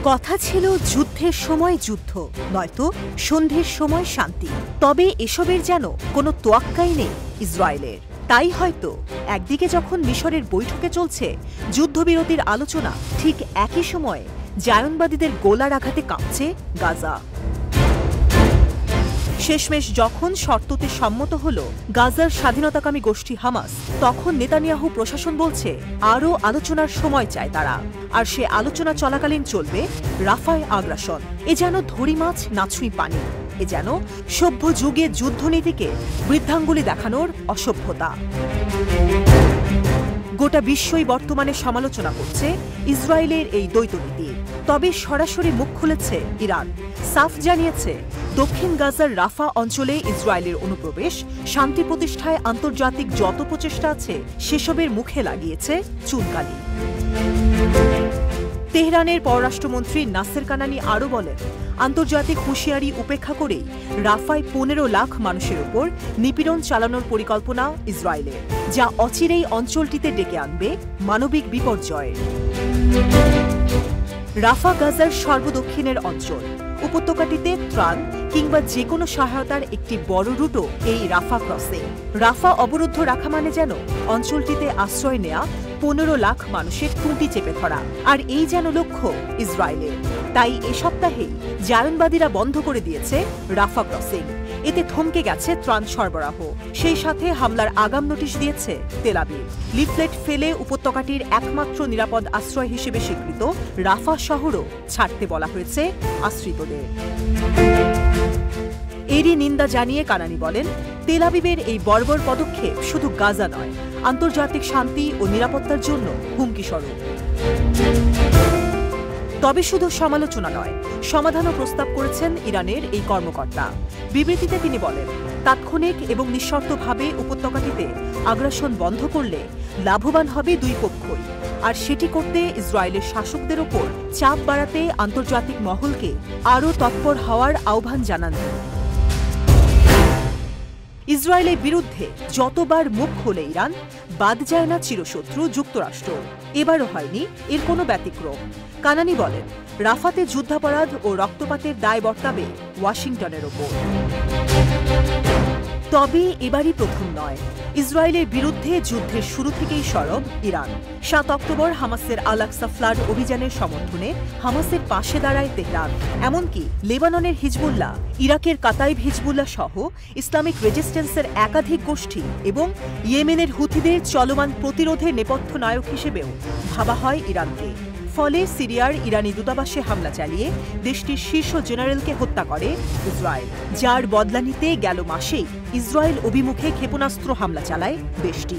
কথা ছিল যুদ্ধের সময় যুদ্ধ, নয়তো সন্ধ্যের সময় শান্তি। তবে এসবের যেন কোনো তোয়াক্কাই নেই ইসরায়েলের। তাই হয়তো একদিকে যখন মিশরের বৈঠকে চলছে যুদ্ধবিরতির আলোচনা, ঠিক একই সময়ে জায়নবাদীদের গোলার আঘাতে কাঁপছে গাজা। শেষমেশ যখন শর্ততে সম্মত হল গাজার স্বাধীনতাকামী গোষ্ঠী হামাস, তখন নেতানিয়াহু প্রশাসন বলছে আরও আলোচনার সময় চায় তারা। আর সে আলোচনা চলাকালীন চলবে রাফায় আগ্রাসন। এ যেন ধরি মাছ না ছুঁই পানি। এ যেন সভ্য যুগে যুদ্ধনীতিকে বৃদ্ধাঙ্গুলি দেখানোর অসভ্যতা। গোটা বিশ্বই বর্তমানে সমালোচনা করছে ইসরায়েলের এই দ্বৈতনীতি। তবে সরাসরি মুখ খুলেছে ইরান। সাফ জানিয়েছে দক্ষিণ গাজার রাফা অঞ্চলে ইসরায়েলের অনুপ্রবেশ শান্তি প্রতিষ্ঠায় আন্তর্জাতিক যত প্রচেষ্টা আছে সেসবের মুখে লাগিয়েছে চুনকালি। তেহরানের পররাষ্ট্রমন্ত্রী নাসের কানানি আরও বলেন, আন্তর্জাতিক হুঁশিয়ারি উপেক্ষা করেই রাফায় 15 লাখ মানুষের ওপর নিপীড়ন চালানোর পরিকল্পনা ইসরায়েলের, যা অচিরেই অঞ্চলটিতে ডেকে আনবে মানবিক বিপর্যয়। রাফা গাজার সর্বদক্ষিণের অঞ্চল। উপত্যকাটিতে ত্রাণ কিংবা যে কোনো সহায়তার একটি বড় রুটও এই রাফা ক্রসিং। রাফা অবরুদ্ধ রাখা মানে যেন অঞ্চলটিতে আশ্রয় নেয়া 15 লাখ মানুষের টুঁটি চেপে ধরা। আর এই যেন লক্ষ্য ইসরায়েলের। তাই এ সপ্তাহেই জায়নবাদীরা বন্ধ করে দিয়েছে রাফা ক্রসিং। এতে থমকে গেছে ত্রাণ সরবরাহ। সেই সাথে হামলার আগাম নোটিশ দিয়েছে তেল আবিব। লিফলেট ফেলে উপত্যকাটির একমাত্র নিরাপদ আশ্রয় হিসেবে স্বীকৃত রাফা শহরও ছাড়তে বলা হয়েছে আশ্রিতদের। এরই নিন্দা জানিয়ে কানানি বলেন, তেল আবিবের এই বর্বর পদক্ষেপ শুধু গাজা নয়, আন্তর্জাতিক শান্তি ও নিরাপত্তার জন্য হুমকিস্বরূপ। তবে শুধু সমালোচনা নয়, সমাধানও প্রস্তাব করেছেন ইরানের এই কর্মকর্তা। বিবৃতিতে তিনি বলেন, তাৎক্ষণিক এবং নিঃশর্তভাবে উপত্যকাটিতে আগ্রাসন বন্ধ করলে লাভবান হবে দুই পক্ষই। আর সেটি করতে ইসরায়েলের শাসকদের ওপর চাপ বাড়াতে আন্তর্জাতিক মহলকে আরও তৎপর হওয়ার আহ্বান জানান তিনি। ইসরায়েলের বিরুদ্ধে যতবার মুখ খোলে ইরান, বাদ যায় না চিরশত্রু যুক্তরাষ্ট্র। এবারও হয়নি এর কোনো ব্যতিক্রম। কানানি বলেন, রাফাতে যুদ্ধাপরাধ ও রক্তপাতের দায় বর্তাবে ওয়াশিংটনের ওপর। তবে এবারই প্রথম নয়। ইসরায়েলের বিরুদ্ধে যুদ্ধের শুরু থেকেই সরব ইরান। 7 অক্টোবর হামাসের আল আকসা ফ্লাড অভিযানের সমর্থনে হামাসের পাশে দাঁড়ায় তেহরান। এমনকি লেবাননের হিজবুল্লাহ, ইরাকের কাতাইব হিজবুল্লাহ সহ ইসলামিক রেজিস্ট্যান্সের একাধিক গোষ্ঠী এবং ইয়েমেনের হুথিদের চলমান প্রতিরোধের নেপথ্য নায়ক হিসেবেও ভাবা হয় ইরানকে। ফলে সিরিয়ার ইরানি দূতাবাসে হামলা চালিয়ে দেশটির শীর্ষ জেনারেলকে হত্যা করে ইসরায়েল, যার বদলা নিতে গেল মাসেই ইসরায়েল অভিমুখে ক্ষেপণাস্ত্র হামলা চালায় দেশটি।